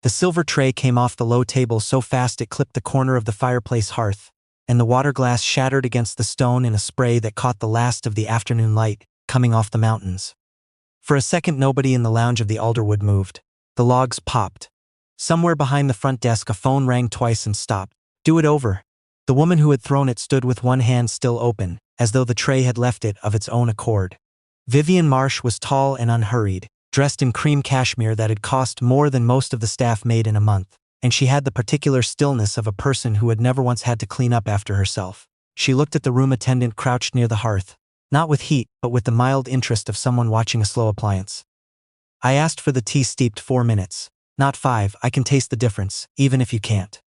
The silver tray came off the low table so fast it clipped the corner of the fireplace hearth, and the water glass shattered against the stone in a spray that caught the last of the afternoon light coming off the mountains. For a second nobody in the lounge of the Alderwood moved. The logs popped. Somewhere behind the front desk a phone rang twice and stopped. "Do it over." The woman who had thrown it stood with one hand still open, as though the tray had left it of its own accord. Vivian Marsh was tall and unhurried, dressed in cream cashmere that had cost more than most of the staff made in a month, and she had the particular stillness of a person who had never once had to clean up after herself. She looked at the room attendant crouched near the hearth, not with heat but with the mild interest of someone watching a slow appliance. "I asked for the tea steeped 4 minutes. Not 5, I can taste the difference, even if you can't."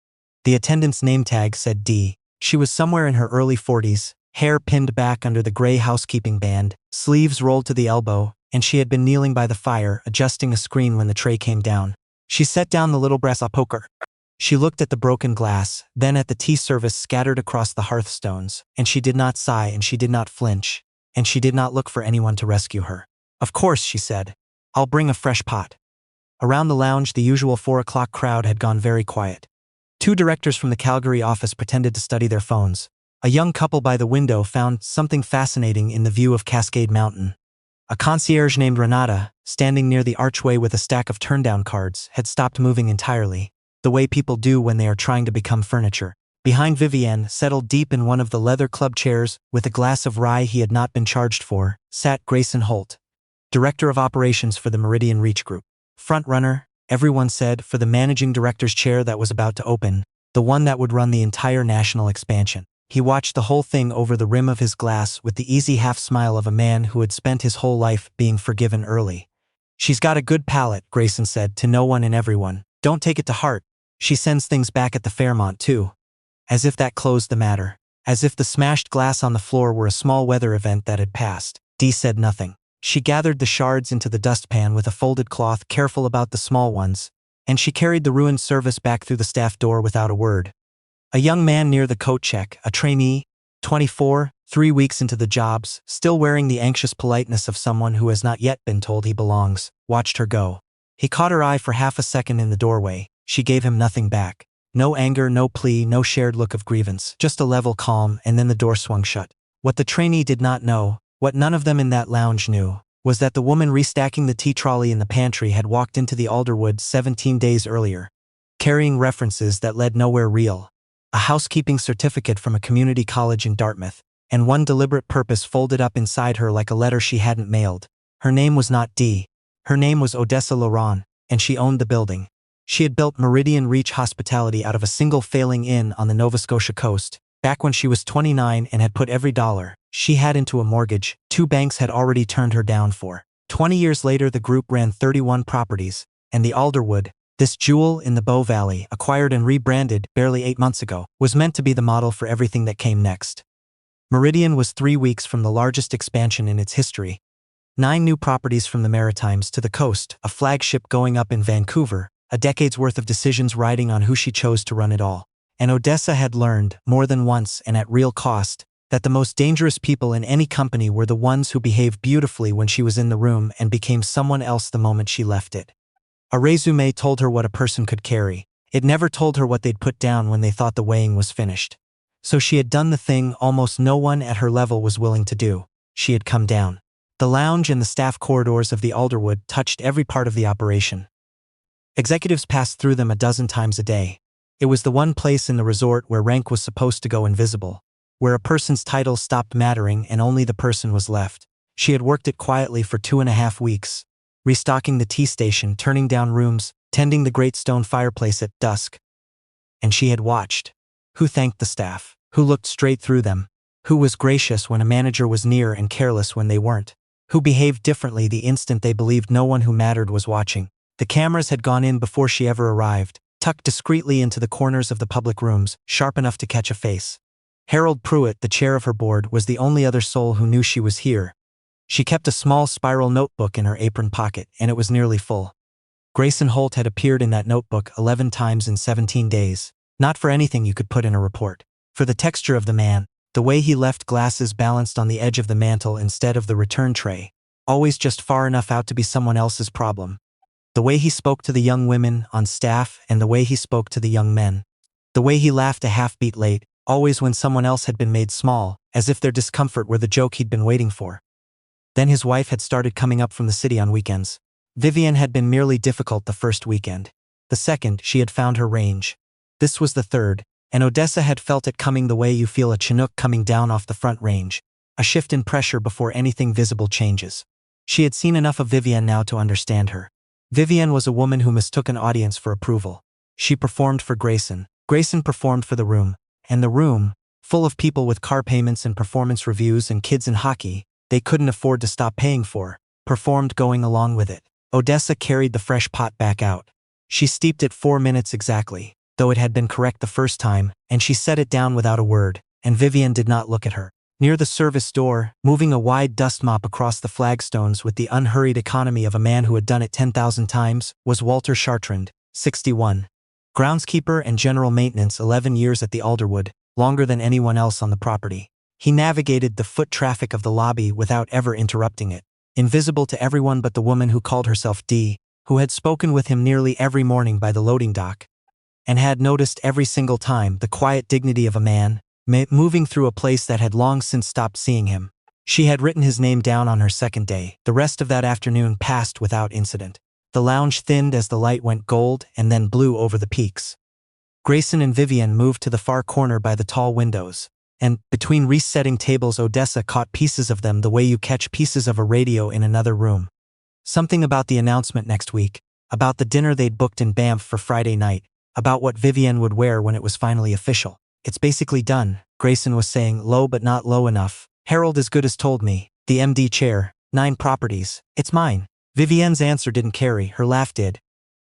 The attendant's name tag said D. She was somewhere in her early 40s, hair pinned back under the gray housekeeping band, sleeves rolled to the elbow, and she had been kneeling by the fire, adjusting a screen when the tray came down. She set down the little brass poker. She looked at the broken glass, then at the tea service scattered across the hearthstones, and she did not sigh and she did not flinch, and she did not look for anyone to rescue her. "Of course," she said. "I'll bring a fresh pot." Around the lounge the usual 4 o'clock crowd had gone very quiet. 2 directors from the Calgary office pretended to study their phones. A young couple by the window found something fascinating in the view of Cascade Mountain. A concierge named Renata, standing near the archway with a stack of turn-down cards, had stopped moving entirely, the way people do when they are trying to become furniture. Behind Vivienne, settled deep in one of the leather club chairs, with a glass of rye he had not been charged for, sat Grayson Holt, Director of Operations for the Meridian Reach Group. Front-runner, everyone said, for the managing director's chair that was about to open, the one that would run the entire national expansion. He watched the whole thing over the rim of his glass with the easy half-smile of a man who had spent his whole life being forgiven early. "She's got a good palate," Grayson said to no one and everyone. "Don't take it to heart. She sends things back at the Fairmont, too." As if that closed the matter. As if the smashed glass on the floor were a small weather event that had passed. Dee said nothing. She gathered the shards into the dustpan with a folded cloth, careful about the small ones, and she carried the ruined service back through the staff door without a word. A young man near the coat check, a trainee, 24, 3 weeks into the jobs, still wearing the anxious politeness of someone who has not yet been told he belongs, watched her go. He caught her eye for half a second in the doorway. She gave him nothing back. No anger, no plea, no shared look of grievance, just a level calm, and then the door swung shut. What the trainee did not know, what none of them in that lounge knew, was that the woman restacking the tea trolley in the pantry had walked into the Alderwood 17 days earlier, carrying references that led nowhere real. A housekeeping certificate from a community college in Dartmouth, and one deliberate purpose folded up inside her like a letter she hadn't mailed. Her name was not Dee. Her name was Odessa Laurent, and she owned the building. She had built Meridian Reach Hospitality out of a single failing inn on the Nova Scotia coast, back when she was 29, and had put every dollar she had into a mortgage 2 banks had already turned her down for. 20 years later the group ran 31 properties, and the Alderwood, this jewel in the Bow Valley, acquired and rebranded barely 8 months ago, was meant to be the model for everything that came next. Meridian was 3 weeks from the largest expansion in its history. 9 new properties from the Maritimes to the coast, a flagship going up in Vancouver, a decade's worth of decisions riding on who she chose to run it all. And Odessa had learned, more than once and at real cost, that the most dangerous people in any company were the ones who behaved beautifully when she was in the room and became someone else the moment she left it. A resume told her what a person could carry. It never told her what they'd put down when they thought the weighing was finished. So she had done the thing almost no one at her level was willing to do. She had come down. The lounge and the staff corridors of the Alderwood touched every part of the operation. Executives passed through them a dozen times a day. It was the one place in the resort where rank was supposed to go invisible, where a person's title stopped mattering and only the person was left. She had worked it quietly for 2.5 weeks, restocking the tea station, turning down rooms, tending the great stone fireplace at dusk. And she had watched. Who thanked the staff? Who looked straight through them? Who was gracious when a manager was near and careless when they weren't? Who behaved differently the instant they believed no one who mattered was watching? The cameras had gone in before she ever arrived, tucked discreetly into the corners of the public rooms, sharp enough to catch a face. Harold Pruitt, the chair of her board, was the only other soul who knew she was here. She kept a small spiral notebook in her apron pocket, and it was nearly full. Grayson Holt had appeared in that notebook 11 times in 17 days, not for anything you could put in a report. For the texture of the man, the way he left glasses balanced on the edge of the mantel instead of the return tray, always just far enough out to be someone else's problem. The way he spoke to the young women on staff and the way he spoke to the young men. The way he laughed a half-beat late, always when someone else had been made small, as if their discomfort were the joke he'd been waiting for. Then his wife had started coming up from the city on weekends. Vivian had been merely difficult the first weekend. The second, she had found her range. This was the third, and Odessa had felt it coming the way you feel a Chinook coming down off the front range. A shift in pressure before anything visible changes. She had seen enough of Vivian now to understand her. Vivian was a woman who mistook an audience for approval. She performed for Grayson. Grayson performed for the room. And the room, full of people with car payments and performance reviews and kids in hockey they couldn't afford to stop paying for, performed going along with it. Odessa carried the fresh pot back out. She steeped it 4 minutes exactly, though it had been correct the first time, and she set it down without a word, and Vivian did not look at her. Near the service door, moving a wide dust mop across the flagstones with the unhurried economy of a man who had done it 10,000 times, was Walter Chartrand, 61. Groundskeeper and general maintenance 11 years at the Alderwood, longer than anyone else on the property. He navigated the foot traffic of the lobby without ever interrupting it, invisible to everyone but the woman who called herself Dee, who had spoken with him nearly every morning by the loading dock, and had noticed every single time the quiet dignity of a man, moving through a place that had long since stopped seeing him. She had written his name down on her second day. The rest of that afternoon passed without incident. The lounge thinned as the light went gold and then blue over the peaks. Grayson and Vivian moved to the far corner by the tall windows, and, between resetting tables, Odessa caught pieces of them the way you catch pieces of a radio in another room. Something about the announcement next week, about the dinner they'd booked in Banff for Friday night, about what Vivian would wear when it was finally official. "It's basically done," Grayson was saying, low but not low enough. "Harold as good as told me. The MD chair, 9 properties. It's mine." Vivian's answer didn't carry, her laugh did.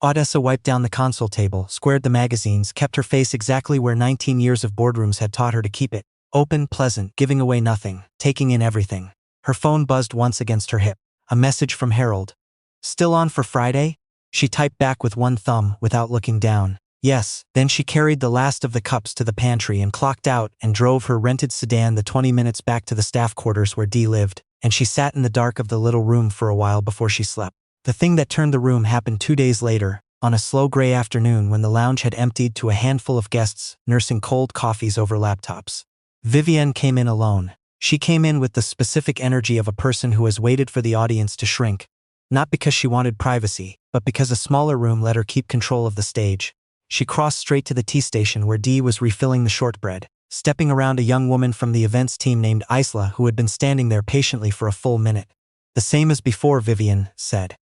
Odessa wiped down the console table, squared the magazines, kept her face exactly where 19 years of boardrooms had taught her to keep it. Open, pleasant, giving away nothing, taking in everything. Her phone buzzed once against her hip. A message from Harold. "Still on for Friday?" She typed back with one thumb, without looking down. "Yes." Then she carried the last of the cups to the pantry and clocked out and drove her rented sedan the 20 minutes back to the staff quarters where Dee lived, and she sat in the dark of the little room for a while before she slept. The thing that turned the room happened 2 days later, on a slow gray afternoon when the lounge had emptied to a handful of guests nursing cold coffees over laptops. Vivian came in alone. She came in with the specific energy of a person who has waited for the audience to shrink, not because she wanted privacy, but because a smaller room let her keep control of the stage. She crossed straight to the tea station where Dee was refilling the shortbread, stepping around a young woman from the events team named Isla who had been standing there patiently for a full minute. "The same as before," Vivian said.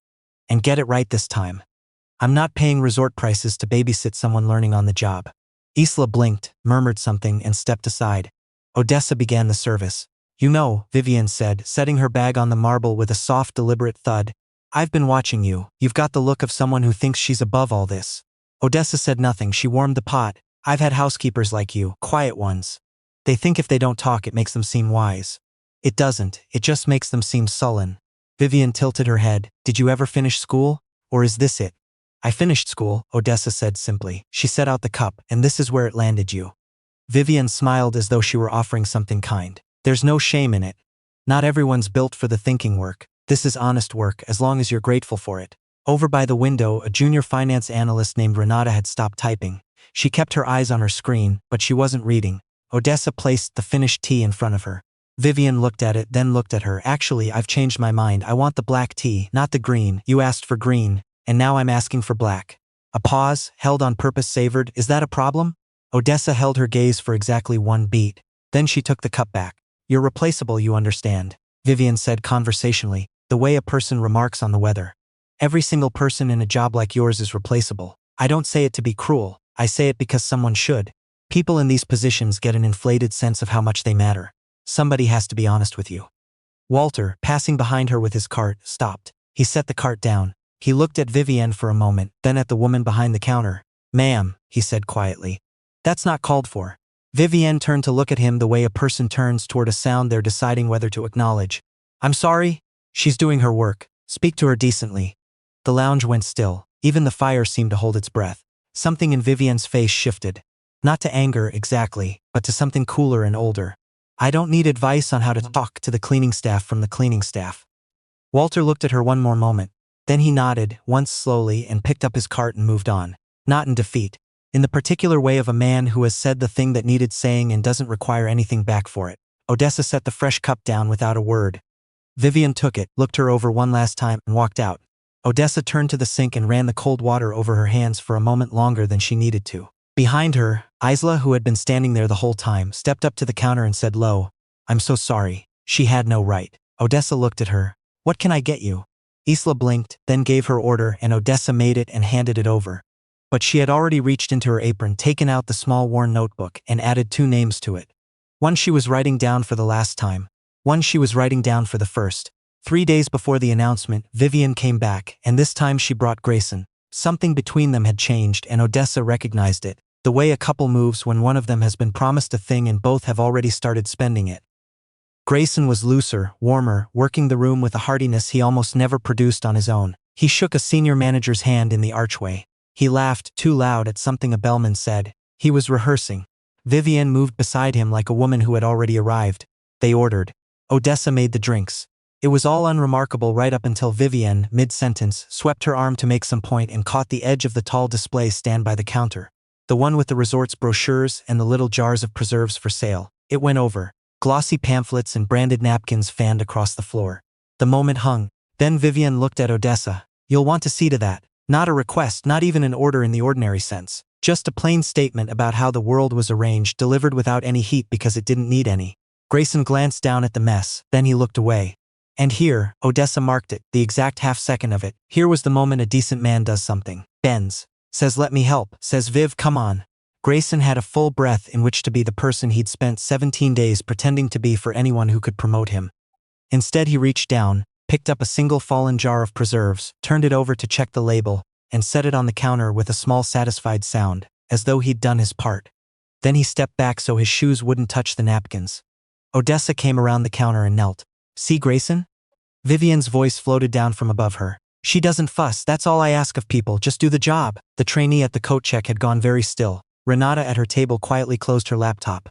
"And get it right this time. I'm not paying resort prices to babysit someone learning on the job." Isla blinked, murmured something, and stepped aside. Odessa began the service. "You know," Vivian said, setting her bag on the marble with a soft, deliberate thud, "I've been watching you. You've got the look of someone who thinks she's above all this." Odessa said nothing. She warmed the pot. "I've had housekeepers like you, quiet ones. They think if they don't talk it makes them seem wise. It doesn't, it just makes them seem sullen." Vivian tilted her head. "Did you ever finish school? Or is this it?" "I finished school," Odessa said simply. She set out the cup, "And this is where it landed you." Vivian smiled as though she were offering something kind. "There's no shame in it. Not everyone's built for the thinking work. This is honest work, as long as you're grateful for it." Over by the window, a junior finance analyst named Renata had stopped typing. She kept her eyes on her screen, but she wasn't reading. Odessa placed the finished tea in front of her. Vivian looked at it, then looked at her. "Actually, I've changed my mind. I want the black tea, not the green. You asked for green, and now I'm asking for black." A pause, held on purpose, savored. "Is that a problem?" Odessa held her gaze for exactly 1 beat. Then she took the cup back. "You're replaceable, you understand," Vivian said conversationally, the way a person remarks on the weather. "Every single person in a job like yours is replaceable. I don't say it to be cruel. I say it because someone should. People in these positions get an inflated sense of how much they matter. Somebody has to be honest with you." Walter, passing behind her with his cart, stopped. He set the cart down. He looked at Vivian for a moment, then at the woman behind the counter. "Ma'am," he said quietly. "That's not called for." Vivian turned to look at him the way a person turns toward a sound they're deciding whether to acknowledge. "I'm sorry." "She's doing her work. Speak to her decently." The lounge went still. Even the fire seemed to hold its breath. Something in Vivian's face shifted. Not to anger, exactly, but to something cooler and older. "I don't need advice on how to talk to the cleaning staff from the cleaning staff." Walter looked at her one more moment. Then he nodded, once slowly, and picked up his cart and moved on. Not in defeat. In the particular way of a man who has said the thing that needed saying and doesn't require anything back for it. Odessa set the fresh cup down without a word. Vivian took it, looked her over one last time, and walked out. Odessa turned to the sink and ran the cold water over her hands for a moment longer than she needed to. Behind her, Isla, who had been standing there the whole time, stepped up to the counter and said low, "I'm so sorry." She had no right. Odessa looked at her. "What can I get you?" Isla blinked, then gave her order, and Odessa made it and handed it over. But she had already reached into her apron, taken out the small worn notebook, and added 2 names to it. One she was writing down for the last time. One she was writing down for the first. 3 days before the announcement, Vivian came back, and this time she brought Grayson. Something between them had changed, and Odessa recognized it. The way a couple moves when one of them has been promised a thing and both have already started spending it. Grayson was looser, warmer, working the room with a heartiness he almost never produced on his own. He shook a senior manager's hand in the archway. He laughed, too loud, at something a bellman said. He was rehearsing. Vivian moved beside him like a woman who had already arrived. They ordered. Odessa made the drinks. It was all unremarkable right up until Vivian, mid-sentence, swept her arm to make some point and caught the edge of the tall display stand by the counter. The one with the resort's brochures and the little jars of preserves for sale. It went over. Glossy pamphlets and branded napkins fanned across the floor. The moment hung. Then Vivian looked at Odessa. "You'll want to see to that. Not a request, not even an order in the ordinary sense. Just a plain statement about how the world was arranged, delivered without any heat because it didn't need any." Grayson glanced down at the mess, then he looked away. And here, Odessa marked it, the exact half-second of it. Here was the moment a decent man does something. Bends. Says, "Let me help." Says, "Viv, come on." Grayson had a full breath in which to be the person he'd spent 17 days pretending to be for anyone who could promote him. Instead, he reached down, picked up a single fallen jar of preserves, turned it over to check the label, and set it on the counter with a small satisfied sound, as though he'd done his part. Then he stepped back so his shoes wouldn't touch the napkins. Odessa came around the counter and knelt. "See, Grayson?" Vivian's voice floated down from above her. "She doesn't fuss, that's all I ask of people, just do the job." The trainee at the coat check had gone very still. Renata at her table quietly closed her laptop.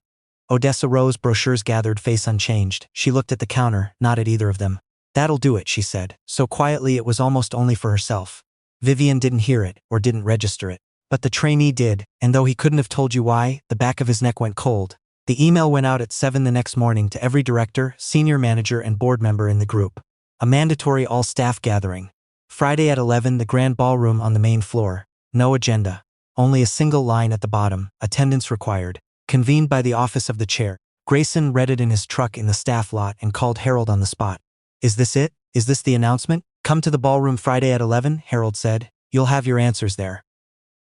Odessa rose, brochures gathered, face unchanged. She looked at the counter, not at either of them. "That'll do it," she said, so quietly it was almost only for herself. Vivian didn't hear it, or didn't register it. But the trainee did, and though he couldn't have told you why, the back of his neck went cold. The email went out at 7 the next morning to every director, senior manager, and board member in the group. A mandatory all-staff gathering. Friday at 11, the grand ballroom on the main floor. No agenda. Only a single line at the bottom, attendance required. Convened by the office of the chair. Grayson read it in his truck in the staff lot and called Harold on the spot. "Is this it? Is this the announcement? Come to the ballroom Friday at 11, Harold said. "You'll have your answers there."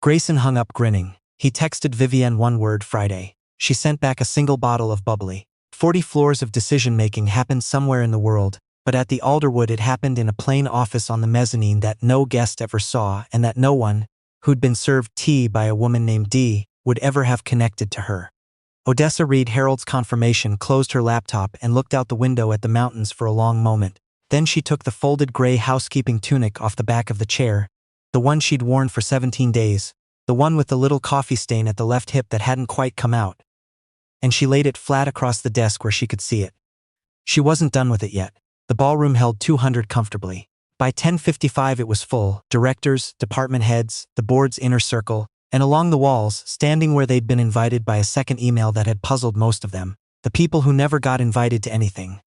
Grayson hung up grinning. He texted Vivian one word, Friday. She sent back a single bottle of bubbly. 40 floors of decision-making happened somewhere in the world, but at the Alderwood it happened in a plain office on the mezzanine that no guest ever saw and that no one, who'd been served tea by a woman named Dee, would ever have connected to her. Odessa read Harold's confirmation, closed her laptop, and looked out the window at the mountains for a long moment. Then she took the folded gray housekeeping tunic off the back of the chair, the one she'd worn for 17 days, the one with the little coffee stain at the left hip that hadn't quite come out, and she laid it flat across the desk where she could see it. She wasn't done with it yet. The ballroom held 200 comfortably. By 10:55 it was full, directors, department heads, the board's inner circle, and along the walls, standing where they'd been invited by a second email that had puzzled most of them, the people who never got invited to anything.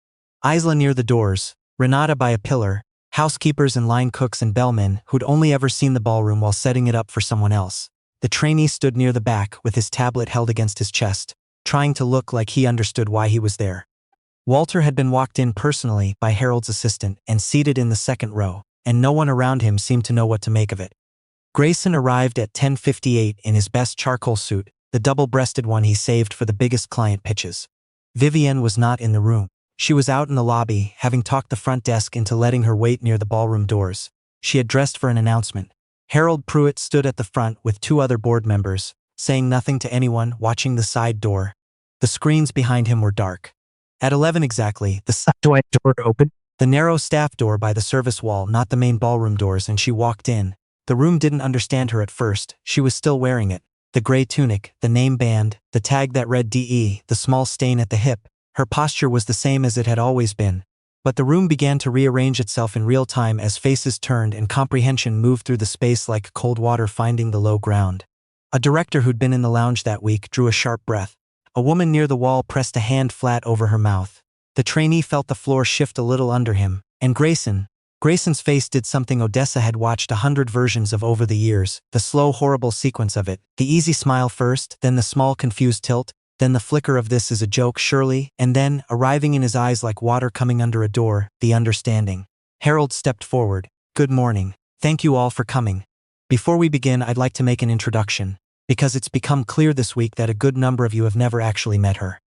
Isla near the doors, Renata by a pillar, housekeepers and line cooks and bellmen who'd only ever seen the ballroom while setting it up for someone else. The trainee stood near the back with his tablet held against his chest, trying to look like he understood why he was there. Walter had been walked in personally by Harold's assistant and seated in the second row, and no one around him seemed to know what to make of it. Grayson arrived at 10:58 in his best charcoal suit, the double-breasted one he saved for the biggest client pitches. Vivian was not in the room. She was out in the lobby, having talked the front desk into letting her wait near the ballroom doors. She had dressed for an announcement. Harold Pruitt stood at the front with 2 other board members, saying nothing to anyone, watching the side door. The screens behind him were dark. At 11 exactly, the side door opened. The narrow staff door by the service wall, not the main ballroom doors, and she walked in. The room didn't understand her at first. She was still wearing it. The gray tunic, the name band, the tag that read DE, the small stain at the hip. Her posture was the same as it had always been. But the room began to rearrange itself in real time as faces turned and comprehension moved through the space like cold water finding the low ground. A director who'd been in the lounge that week drew a sharp breath. A woman near the wall pressed a hand flat over her mouth. The trainee felt the floor shift a little under him, and Grayson's face did something Odessa had watched 100 versions of over the years, the slow, horrible sequence of it, the easy smile first, then the small, confused tilt, then the flicker of this is a joke surely, and then, arriving in his eyes like water coming under a door, the understanding. Harold stepped forward. Good morning. Thank you all for coming. Before we begin, I'd like to make an introduction, because it's become clear this week that a good number of you have never actually met her.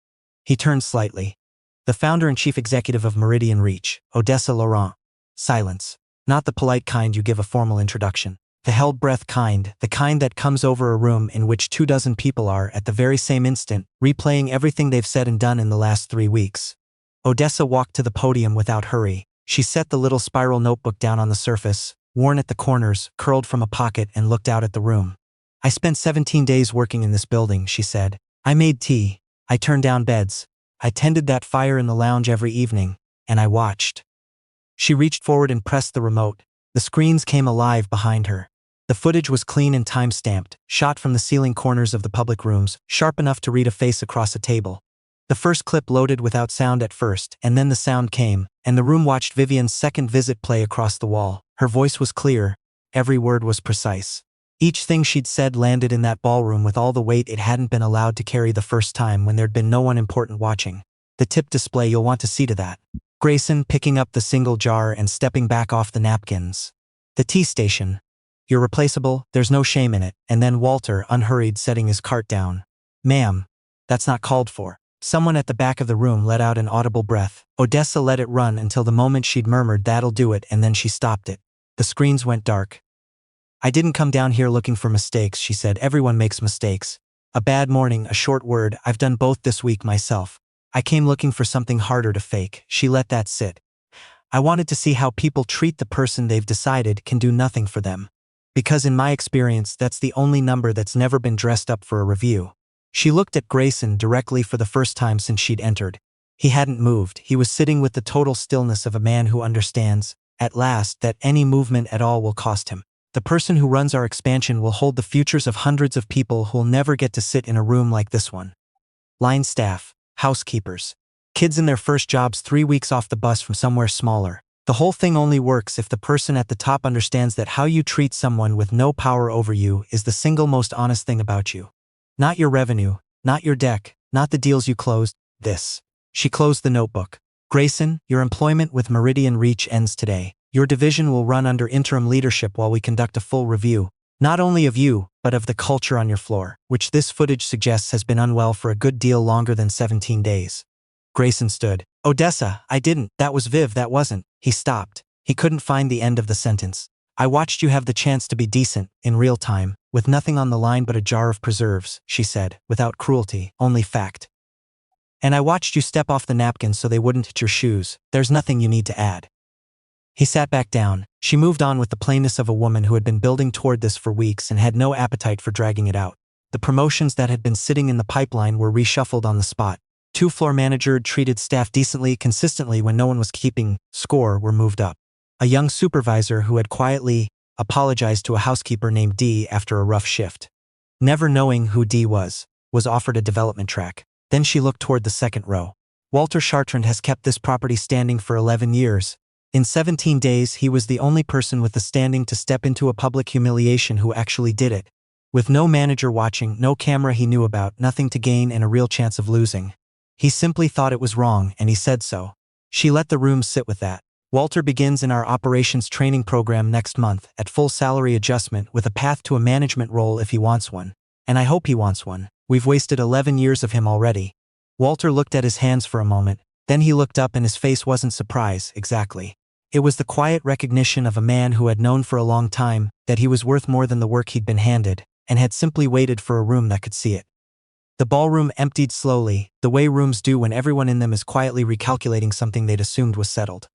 He turned slightly. The founder and chief executive of Meridian Reach, Odessa Laurent. Silence. Not the polite kind you give a formal introduction. The held breath kind, the kind that comes over a room in which 24 people are at the very same instant, replaying everything they've said and done in the last 3 weeks. Odessa walked to the podium without hurry. She set the little spiral notebook down on the surface, worn at the corners, curled from a pocket, and looked out at the room. I spent 17 days working in this building, she said. I made tea. I turned down beds. I tended that fire in the lounge every evening, and I watched. She reached forward and pressed the remote. The screens came alive behind her. The footage was clean and time-stamped, shot from the ceiling corners of the public rooms, sharp enough to read a face across a table. The first clip loaded without sound at first, and then the sound came, and the room watched Vivian's second visit play across the wall. Her voice was clear. Every word was precise. Each thing she'd said landed in that ballroom with all the weight it hadn't been allowed to carry the first time when there'd been no one important watching. The tip display, you'll want to see to that. Grayson picking up the single jar and stepping back off the napkins. The tea station. You're replaceable, there's no shame in it. And then Walter, unhurried, setting his cart down. Ma'am. That's not called for. Someone at the back of the room let out an audible breath. Odessa let it run until the moment she'd murmured, that'll do it, and then she stopped it. The screens went dark. I didn't come down here looking for mistakes, she said. Everyone makes mistakes. A bad morning, a short word, I've done both this week myself. I came looking for something harder to fake. She let that sit. I wanted to see how people treat the person they've decided can do nothing for them. Because in my experience, that's the only number that's never been dressed up for a review. She looked at Grayson directly for the first time since she'd entered. He hadn't moved. He was sitting with the total stillness of a man who understands, at last, that any movement at all will cost him. The person who runs our expansion will hold the futures of hundreds of people who'll never get to sit in a room like this one. Line staff. Housekeepers. Kids in their first jobs 3 weeks off the bus from somewhere smaller. The whole thing only works if the person at the top understands that how you treat someone with no power over you is the single most honest thing about you. Not your revenue, not your deck, not the deals you closed, this. She closed the notebook. Grayson, your employment with Meridian Reach ends today. Your division will run under interim leadership while we conduct a full review, not only of you, but of the culture on your floor, which this footage suggests has been unwell for a good deal longer than 17 days. Grayson stood. Odessa, I didn't. That was Viv, that wasn't. He stopped. He couldn't find the end of the sentence. I watched you have the chance to be decent, in real time, with nothing on the line but a jar of preserves, she said, without cruelty, only fact. And I watched you step off the napkins so they wouldn't hit your shoes. There's nothing you need to add. He sat back down. She moved on with the plainness of a woman who had been building toward this for weeks and had no appetite for dragging it out. The promotions that had been sitting in the pipeline were reshuffled on the spot. 2 floor manager treated staff decently, consistently when no one was keeping score were moved up. A young supervisor who had quietly apologized to a housekeeper named Dee after a rough shift. Never knowing who Dee was offered a development track. Then she looked toward the second row. Walter Chartrand has kept this property standing for 11 years. In 17 days, he was the only person with the standing to step into a public humiliation who actually did it. With no manager watching, no camera he knew about, nothing to gain and a real chance of losing. He simply thought it was wrong, and he said so. She let the room sit with that. Walter begins in our operations training program next month, at full salary adjustment with a path to a management role if he wants one. And I hope he wants one. We've wasted 11 years of him already. Walter looked at his hands for a moment, then he looked up and his face wasn't surprise, exactly. It was the quiet recognition of a man who had known for a long time that he was worth more than the work he'd been handed, and had simply waited for a room that could see it. The ballroom emptied slowly, the way rooms do when everyone in them is quietly recalculating something they'd assumed was settled.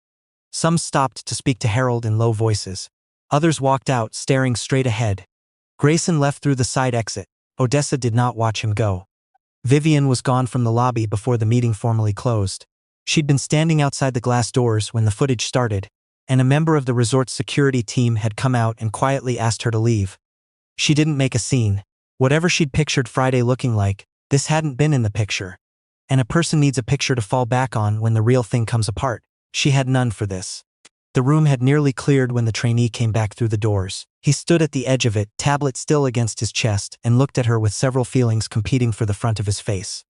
Some stopped to speak to Harold in low voices. Others walked out, staring straight ahead. Grayson left through the side exit. Odessa did not watch him go. Vivian was gone from the lobby before the meeting formally closed. She'd been standing outside the glass doors when the footage started, and a member of the resort's security team had come out and quietly asked her to leave. She didn't make a scene. Whatever she'd pictured Friday looking like, this hadn't been in the picture. And a person needs a picture to fall back on when the real thing comes apart. She had none for this. The room had nearly cleared when the trainee came back through the doors. He stood at the edge of it, tablet still against his chest, and looked at her with several feelings competing for the front of his face.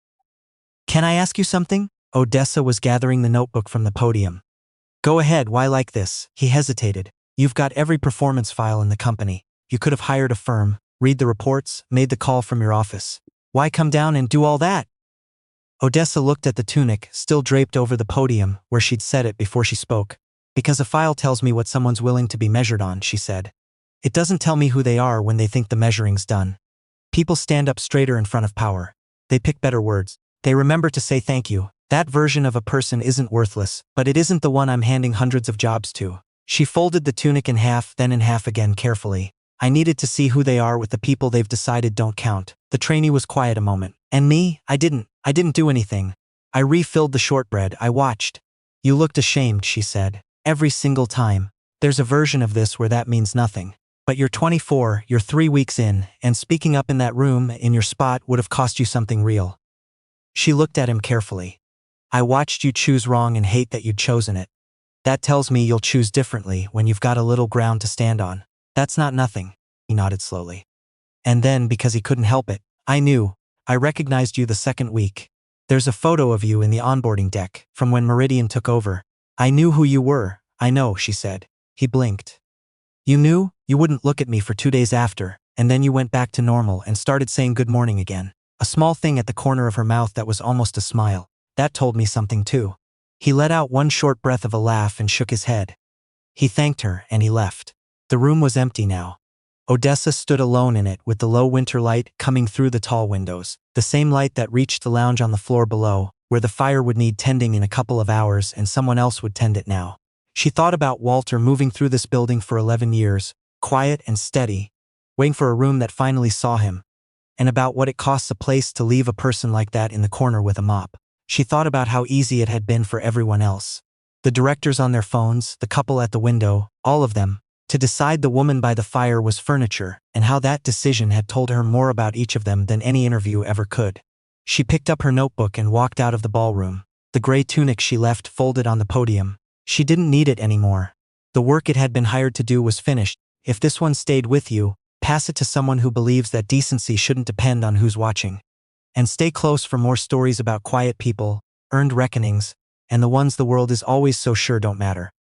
"Can I ask you something?" Odessa was gathering the notebook from the podium. "Go ahead, why like this?" He hesitated. "You've got every performance file in the company. You could have hired a firm, read the reports, made the call from your office. Why come down and do all that?" Odessa looked at the tunic, still draped over the podium, where she'd set it before she spoke. "Because a file tells me what someone's willing to be measured on," she said. "It doesn't tell me who they are when they think the measuring's done. People stand up straighter in front of power. They pick better words. They remember to say thank you. That version of a person isn't worthless, but it isn't the one I'm handing hundreds of jobs to." She folded the tunic in half, then in half again carefully. "I needed to see who they are with the people they've decided don't count." The trainee was quiet a moment. "And me? I didn't do anything. I refilled the shortbread, I watched." "You looked ashamed," she said. "Every single time. There's a version of this where that means nothing. But you're 24, you're 3 weeks in, and speaking up in that room, in your spot, would have cost you something real." She looked at him carefully. "I watched you choose wrong and hate that you'd chosen it. That tells me you'll choose differently when you've got a little ground to stand on. That's not nothing." He nodded slowly. "And then, because he couldn't help it, I recognized you the second week. There's a photo of you in the onboarding deck, from when Meridian took over. I knew who you were." "I know," she said. He blinked. "You knew? You wouldn't look at me for 2 days after, and then you went back to normal and started saying good morning again." A small thing at the corner of her mouth that was almost a smile. "That told me something too." He let out one short breath of a laugh and shook his head. He thanked her, and he left. The room was empty now. Odessa stood alone in it with the low winter light coming through the tall windows, the same light that reached the lounge on the floor below, where the fire would need tending in a couple of hours and someone else would tend it now. She thought about Walter moving through this building for 11 years, quiet and steady, waiting for a room that finally saw him, and about what it costs a place to leave a person like that in the corner with a mop. She thought about how easy it had been for everyone else. The directors on their phones, the couple at the window, all of them, to decide the woman by the fire was furniture, and how that decision had told her more about each of them than any interview ever could. She picked up her notebook and walked out of the ballroom. The gray tunic she left folded on the podium. She didn't need it anymore. The work it had been hired to do was finished. If this one stayed with you, pass it to someone who believes that decency shouldn't depend on who's watching. And stay close for more stories about quiet people, earned reckonings, and the ones the world is always so sure don't matter.